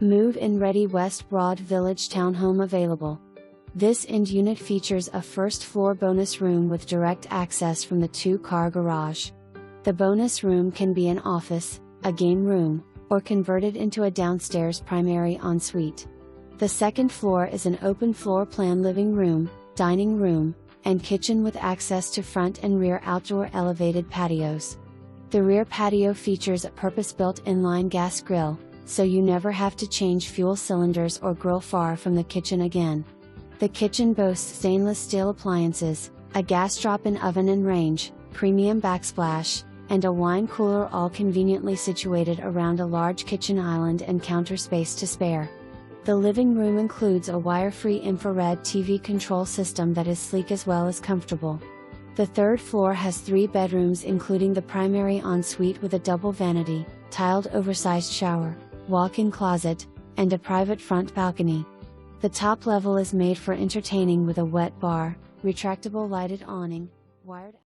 Move-in ready West Broad Village townhome available. This end unit features a first-floor bonus room with direct access from the two-car garage. The bonus room can be an office, a game room, or converted into a downstairs primary ensuite. The second floor is an open floor plan living room, dining room, and kitchen with access to front and rear outdoor elevated patios. The rear patio features a purpose-built inline gas grill, so you never have to change fuel cylinders or grill far from the kitchen again. The kitchen boasts stainless steel appliances, a gas drop-in oven and range, premium backsplash, and a wine cooler, all conveniently situated around a large kitchen island and counter space to spare. The living room includes a wire-free infrared TV control system that is sleek as well as comfortable. The third floor has 3 bedrooms including the primary ensuite with a double vanity, tiled oversized shower, walk-in closet, and a private front balcony. The top level is made for entertaining with a wet bar, retractable lighted awning, wired